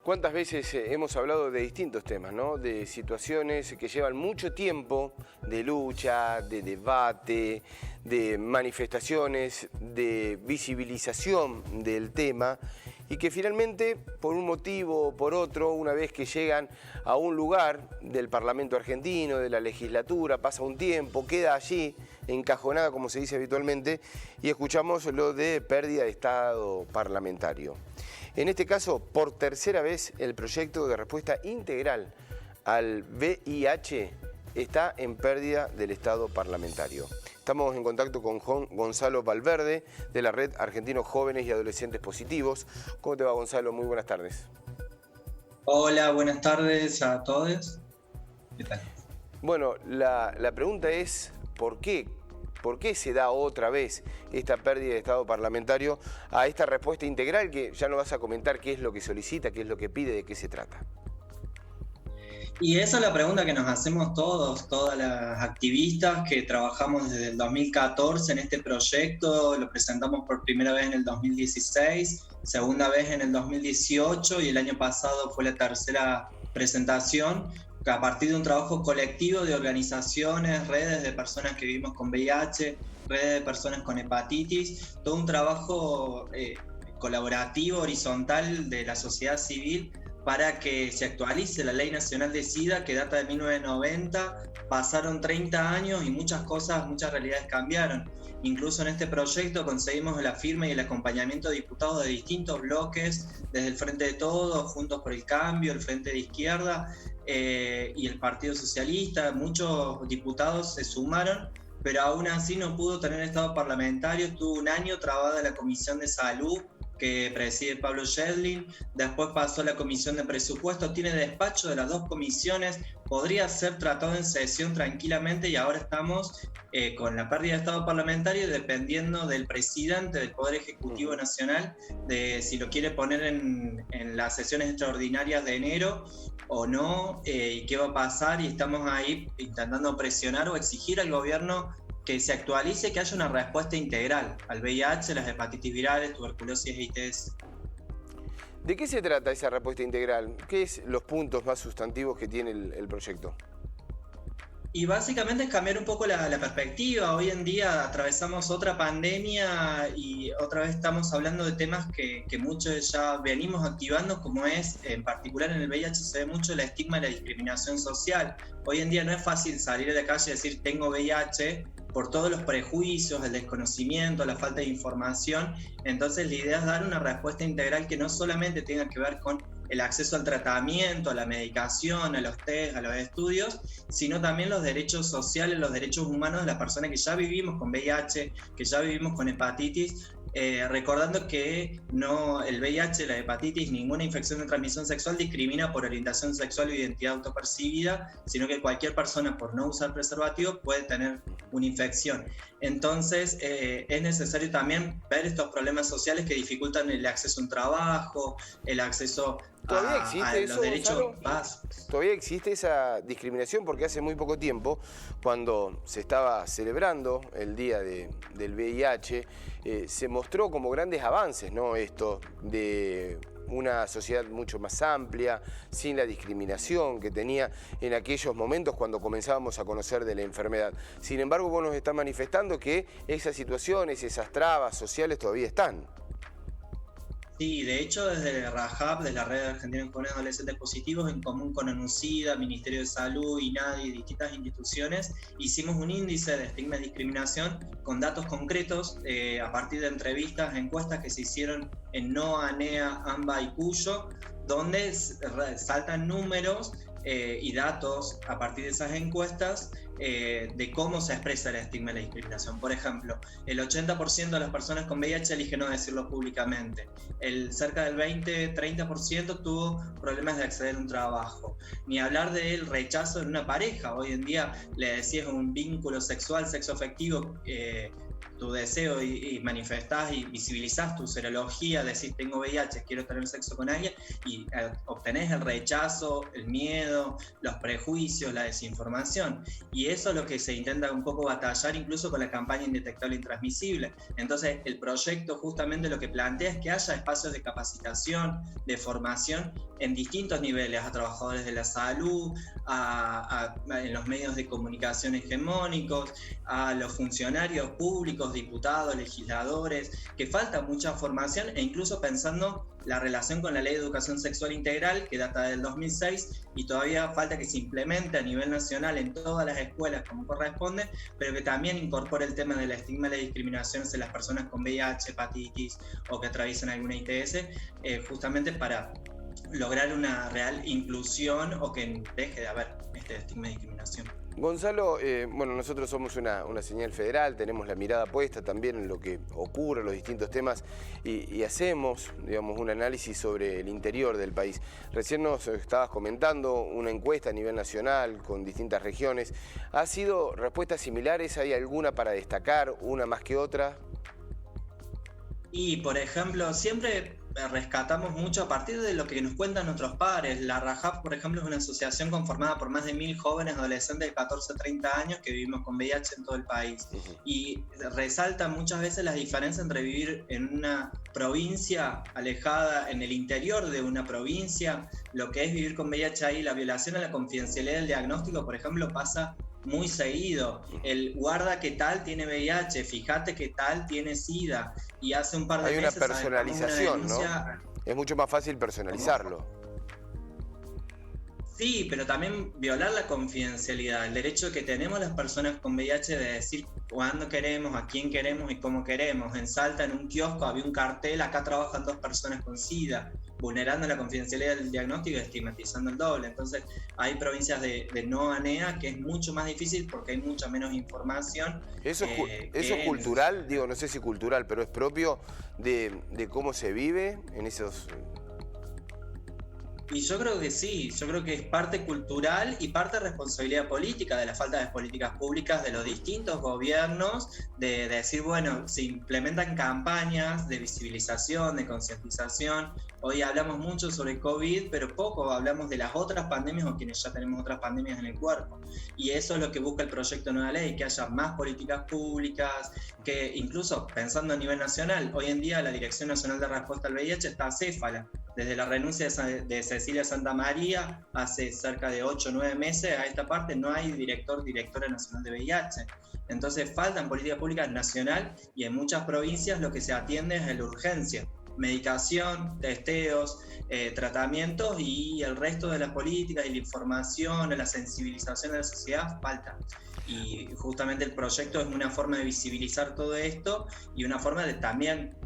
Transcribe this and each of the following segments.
¿Cuántas veces hemos hablado de distintos temas, ¿no? De situaciones que llevan mucho tiempo de lucha, de debate, de manifestaciones, de visibilización del tema y que finalmente, por un motivo o por otro, una vez que llegan a un lugar del Parlamento argentino, de la legislatura, pasa un tiempo, queda allí encajonada, como se dice habitualmente, y escuchamos lo de pérdida de estado parlamentario. En este caso, por tercera vez, el proyecto de respuesta integral al VIH está en pérdida del estado parlamentario. Estamos en contacto con Gonzalo Valverde, de la Red Argentino Jóvenes y Adolescentes Positivos. ¿Cómo te va, Gonzalo? Muy buenas tardes. Hola, buenas tardes a todos. ¿Qué tal? Bueno, la pregunta es, ¿por qué? ¿Por qué se da otra vez esta pérdida de estado parlamentario a esta respuesta integral que ya nos vas a comentar qué es lo que solicita, qué es lo que pide, de qué se trata? Y esa es la pregunta que nos hacemos todos, todas las activistas que trabajamos desde el 2014 en este proyecto. Lo presentamos por primera vez en el 2016, segunda vez en el 2018 y el año pasado fue la tercera presentación, a partir de un trabajo colectivo de organizaciones, redes de personas que vivimos con VIH, redes de personas con hepatitis, todo un trabajo colaborativo, horizontal de la sociedad civil para que se actualice la Ley Nacional de SIDA, que data de 1990, pasaron 30 años y muchas cosas, muchas realidades cambiaron. Incluso en este proyecto conseguimos la firma y el acompañamiento de diputados de distintos bloques, desde el Frente de Todos, Juntos por el Cambio, el Frente de Izquierda y el Partido Socialista. Muchos diputados se sumaron, pero aún así no pudo tener estado parlamentario. Estuvo un año trabada la Comisión de Salud, que preside Pablo Schedlin, después pasó a la Comisión de Presupuestos, tiene despacho de las dos comisiones, podría ser tratado en sesión tranquilamente y ahora estamos con la pérdida de estado parlamentario dependiendo del presidente del Poder Ejecutivo Nacional, de si lo quiere poner en las sesiones extraordinarias de enero o no, y qué va a pasar, y estamos ahí intentando presionar o exigir al gobierno que se actualice, que haya una respuesta integral al VIH, las hepatitis virales, tuberculosis e ITS. ¿De qué se trata esa respuesta integral? ¿Qué es los puntos más sustantivos que tiene el proyecto? Y básicamente es cambiar un poco la perspectiva. Hoy en día atravesamos otra pandemia y otra vez estamos hablando de temas que muchos ya venimos activando, como es, en particular en el VIH se ve mucho el estigma y la discriminación social. Hoy en día no es fácil salir a la calle y decir tengo VIH por todos los prejuicios, el desconocimiento, la falta de información. Entonces la idea es dar una respuesta integral que no solamente tenga que ver con el acceso al tratamiento, a la medicación, a los test, a los estudios, sino también los derechos sociales, los derechos humanos de las personas que ya vivimos con VIH, que ya vivimos con hepatitis, recordando que no, el VIH, la hepatitis, ninguna infección de transmisión sexual discrimina por orientación sexual o identidad autopercibida, sino que cualquier persona por no usar preservativo puede tener una infección. Entonces es necesario también ver estos problemas sociales que dificultan el acceso a un trabajo, el acceso a los derechos básicos. ¿Todavía existe esa discriminación? Porque hace muy poco tiempo, cuando se estaba celebrando el Día del VIH, se mostró como grandes avances, ¿no? Esto de una sociedad mucho más amplia, sin la discriminación que tenía en aquellos momentos cuando comenzábamos a conocer de la enfermedad. Sin embargo, vos nos estás manifestando que esas situaciones, esas trabas sociales todavía están. Sí, de hecho desde RAJAP, desde la Red Argentina de Jóvenes y Adolescentes Positivos, en común con ANUCIDA, Ministerio de Salud, INADI y distintas instituciones, hicimos un índice de estigma y discriminación con datos concretos a partir de entrevistas, encuestas que se hicieron en NOA, NEA, AMBA y Cuyo, donde saltan números y datos a partir de esas encuestas de cómo se expresa el estigma y la discriminación. Por ejemplo, el 80% de las personas con VIH eligen no decirlo públicamente. Cerca del 20-30% tuvo problemas de acceder a un trabajo. Ni hablar del rechazo en una pareja. Hoy en día le decís un vínculo sexual, sexoafectivo tu deseo y manifestás y visibilizás tu serología, decís tengo VIH, quiero tener sexo con alguien, y obtenés el rechazo, el miedo, los prejuicios, la desinformación. Y eso es lo que se intenta un poco batallar incluso con la campaña Indetectable e Intransmisible. Entonces el proyecto justamente lo que plantea es que haya espacios de capacitación, de formación en distintos niveles, a trabajadores de la salud, en los medios de comunicación hegemónicos, a los funcionarios públicos, diputados, legisladores, que falta mucha formación, e incluso pensando la relación con la Ley de Educación Sexual Integral, que data del 2006, y todavía falta que se implemente a nivel nacional en todas las escuelas como corresponde, pero que también incorpore el tema del estigma y la discriminación hacia las personas con VIH, hepatitis o que atraviesan alguna ITS, justamente para lograr una real inclusión o que deje de haber este estigma y discriminación. Gonzalo, bueno, nosotros somos una señal federal, tenemos la mirada puesta también en lo que ocurre, los distintos temas, y hacemos, digamos, un análisis sobre el interior del país. Recién nos estabas comentando una encuesta a nivel nacional con distintas regiones. ¿Ha sido respuestas similares? ¿Hay alguna para destacar, una más que otra? Y, por ejemplo, siempre rescatamos mucho a partir de lo que nos cuentan nuestros pares. La RAJAP, por ejemplo, es una asociación conformada por más de 1000 jóvenes adolescentes de 14 a 30 años que vivimos con VIH en todo el país. Y resalta muchas veces las diferencias entre vivir en una provincia alejada, en el interior de una provincia, lo que es vivir con VIH ahí. La violación a la confidencialidad del diagnóstico, por ejemplo, pasa muy seguido. El guarda que tal tiene VIH, fíjate que tal tiene SIDA, y hace un par de meses... Hay una personalización, ¿no? Es mucho más fácil personalizarlo. Sí, pero también violar la confidencialidad, el derecho que tenemos las personas con VIH de decir cuándo queremos, a quién queremos y cómo queremos. En Salta, en un kiosco, había un cartel: acá trabajan 2 personas con SIDA, vulnerando la confidencialidad del diagnóstico y estigmatizando el doble. Entonces hay provincias de no ANEA que es mucho más difícil porque hay mucha menos información. ¿Eso es cultural? Digo, no sé si cultural, pero es propio de cómo se vive en esos... Y yo creo que sí, yo creo que es parte cultural y parte responsabilidad política, de la falta de políticas públicas de los distintos gobiernos, de decir, bueno, se implementan campañas de visibilización, de concientización. Hoy hablamos mucho sobre COVID, pero poco hablamos de las otras pandemias o quienes ya tenemos otras pandemias en el cuerpo. Y eso es lo que busca el proyecto Nueva Ley, que haya más políticas públicas, que incluso pensando a nivel nacional, hoy en día la Dirección Nacional de Respuesta al VIH está acéfala. Desde la renuncia de Cecilia Santamaría hace cerca de 8 o 9 meses a esta parte no hay directora nacional de VIH. Entonces faltan políticas públicas nacional, y en muchas provincias lo que se atiende es la urgencia. Medicación, testeos, tratamientos, y el resto de las políticas y la información, la sensibilización de la sociedad falta. Y justamente el proyecto es una forma de visibilizar todo esto y una forma de también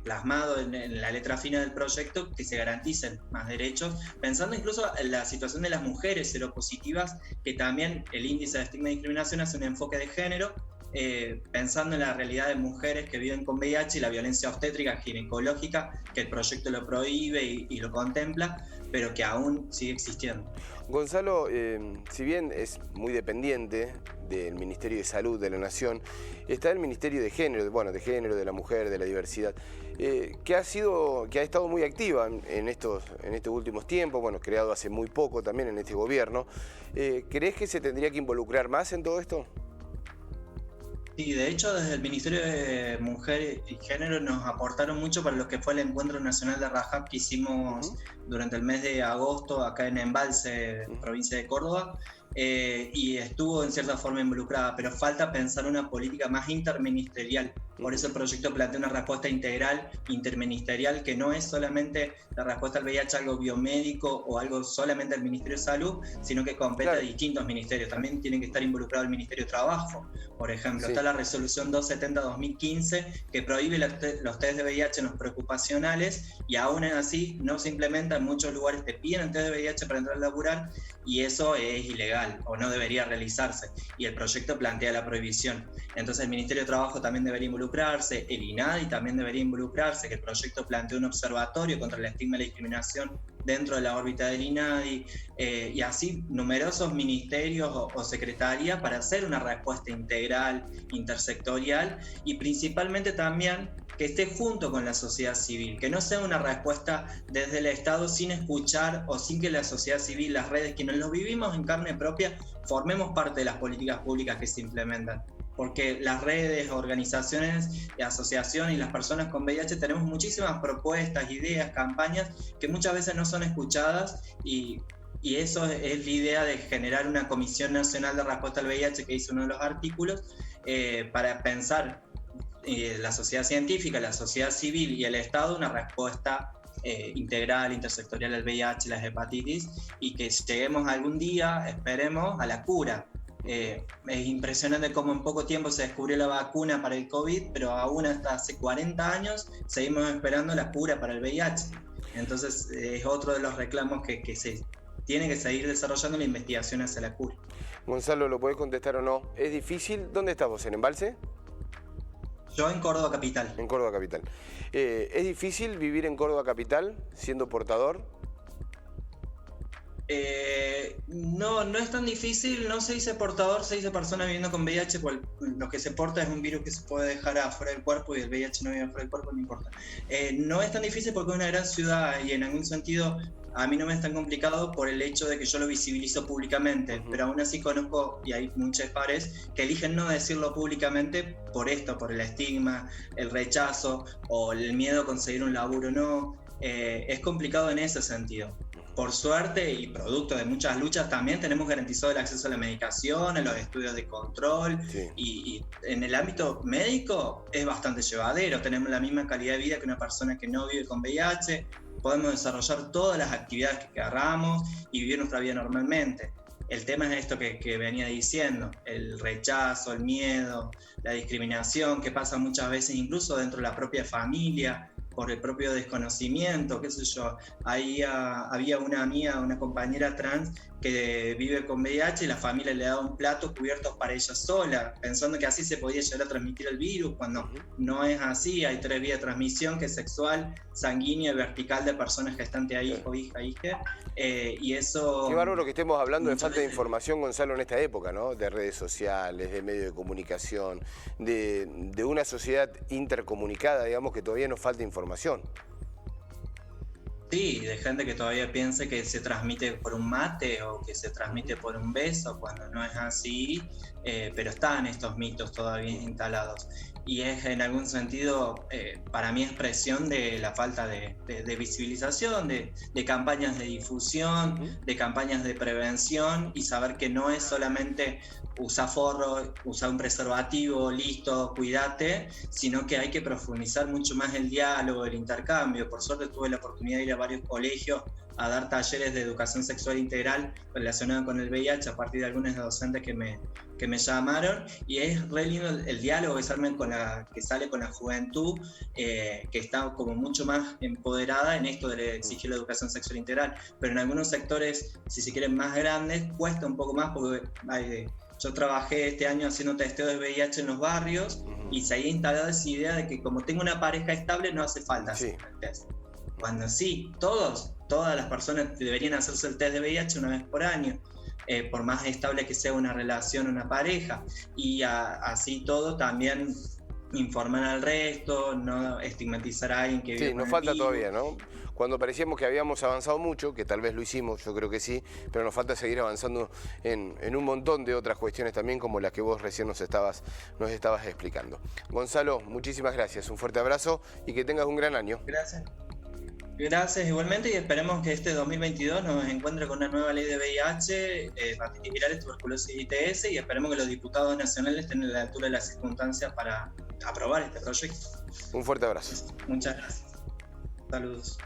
plasmado en la letra fina del proyecto que se garanticen más derechos, pensando incluso en la situación de las mujeres seropositivas, que también el índice de estigma y discriminación hace un enfoque de género, pensando en la realidad de mujeres que viven con VIH y la violencia obstétrica ginecológica, que el proyecto lo prohíbe y lo contempla, pero que aún sigue existiendo. Gonzalo, si bien es muy dependiente del Ministerio de Salud de la Nación, está el Ministerio de Género, bueno, de Género, de la Mujer, de la Diversidad, que ha estado muy activa en estos últimos tiempos, bueno, creado hace muy poco también en este gobierno. ¿Crees que se tendría que involucrar más en todo esto? Sí, de hecho, desde el Ministerio de Mujer y Género nos aportaron mucho para lo que fue el Encuentro Nacional de RAJAP que hicimos durante el mes de agosto acá en Embalse, provincia de Córdoba, y estuvo en cierta forma involucrada, pero falta pensar una política más interministerial. Por eso el proyecto plantea una respuesta integral, interministerial, que no es solamente la respuesta al VIH, algo biomédico o algo solamente al Ministerio de Salud, sino que compete a distintos ministerios. También tiene que estar involucrado el Ministerio de Trabajo, por ejemplo. Está la resolución 270-2015 que prohíbe los test de VIH en los preocupacionales, y aún así no se implementa. En muchos lugares te piden el test de VIH para entrar a laburar, y eso es ilegal o no debería realizarse, y el proyecto plantea la prohibición. Entonces el Ministerio de Trabajo también debería involucrarse, el INADI también debería involucrarse, que el proyecto plantea un observatorio contra el estigma y la discriminación dentro de la órbita del INADI, y así numerosos ministerios o secretarías para hacer una respuesta integral, intersectorial, y principalmente también que esté junto con la sociedad civil, que no sea una respuesta desde el Estado sin escuchar o sin que la sociedad civil, las redes, quienes lo vivimos en carne propia, formemos parte de las políticas públicas que se implementan. Porque las redes, organizaciones, asociaciones y las personas con VIH tenemos muchísimas propuestas, ideas, campañas que muchas veces no son escuchadas, y eso es la idea de generar una Comisión Nacional de Respuesta al VIH, que hizo uno de los artículos, para pensar la sociedad científica, la sociedad civil y el Estado una respuesta integral, intersectorial al VIH, las hepatitis, y que lleguemos algún día, esperemos, a la cura. Es impresionante cómo en poco tiempo se descubrió la vacuna para el COVID, pero aún hasta hace 40 años seguimos esperando la cura para el VIH. Entonces es otro de los reclamos que se tiene que seguir desarrollando la investigación hacia la cura. Gonzalo, ¿lo podés contestar o no? ¿Es difícil? ¿Dónde estás vos? ¿En Embalse? Yo en Córdoba Capital. En Córdoba Capital. ¿Es difícil vivir en Córdoba Capital siendo portador? No es tan difícil, no se dice portador, se dice persona viviendo con VIH, pues lo que se porta es un virus que se puede dejar afuera del cuerpo, y el VIH no vive afuera del cuerpo, no importa. No es tan difícil porque es una gran ciudad, y en algún sentido a mí no me es tan complicado por el hecho de que yo lo visibilizo públicamente, pero aún así conozco, y hay muchos pares que eligen no decirlo públicamente por esto, por el estigma, el rechazo o el miedo a conseguir un laburo. No, es complicado en ese sentido. Por suerte y producto de muchas luchas también tenemos garantizado el acceso a la medicación, a los estudios de control, sí. y en el ámbito médico es bastante llevadero, tenemos la misma calidad de vida que una persona que no vive con VIH, podemos desarrollar todas las actividades que queramos y vivir nuestra vida normalmente. El tema es esto que venía diciendo, el rechazo, el miedo, la discriminación que pasa muchas veces incluso dentro de la propia familia, por el propio desconocimiento, qué sé yo. Ahí había una amiga, una compañera trans que vive con VIH y la familia le daba un plato cubiertos para ella sola, pensando que así se podía llegar a transmitir el virus, cuando no es así. Hay 3 vías de transmisión, que es sexual, sanguínea y vertical, de personas gestantes a hijo, hija, y eso... Qué bárbaro que estemos hablando de falta de información, Gonzalo, en esta época, ¿no? De redes sociales, de medios de comunicación, de una sociedad intercomunicada, digamos, que todavía nos falta información. Sí, de gente que todavía piense que se transmite por un mate o que se transmite por un beso, cuando no es así, pero están estos mitos todavía instalados. Y es en algún sentido, para mí, expresión de la falta de visibilización, de campañas de difusión, de campañas de prevención, y saber que no es solamente usar forro, usar un preservativo, listo, cuídate, sino que hay que profundizar mucho más el diálogo, el intercambio. Por suerte tuve la oportunidad de ir a varios colegios a dar talleres de educación sexual integral relacionada con el VIH a partir de algunos docentes que me llamaron, y es re lindo el diálogo que sale con la juventud, que está como mucho más empoderada en esto de exigir la educación sexual integral, pero en algunos sectores, si se quieren más grandes, cuesta un poco más, porque yo trabajé este año haciendo testeo de VIH en los barrios, y se había instalado esa idea de que como tengo una pareja estable no hace falta hacer el test. Cuando sí, todas las personas deberían hacerse el test de VIH una vez por año, por más estable que sea una relación, una pareja, y así todo también informar al resto, no estigmatizar a alguien que vive. Sí, nos falta todavía, ¿no? Cuando parecíamos que habíamos avanzado mucho, que tal vez lo hicimos, yo creo que sí, pero nos falta seguir avanzando en un montón de otras cuestiones también, como las que vos recién nos estabas explicando. Gonzalo, muchísimas gracias, un fuerte abrazo y que tengas un gran año. Gracias igualmente, y esperemos que este 2022 nos encuentre con una nueva ley de VIH, antivirales, tuberculosis y ITS, y esperemos que los diputados nacionales estén a la altura de las circunstancias para aprobar este proyecto. Un fuerte abrazo. Muchas gracias. Saludos.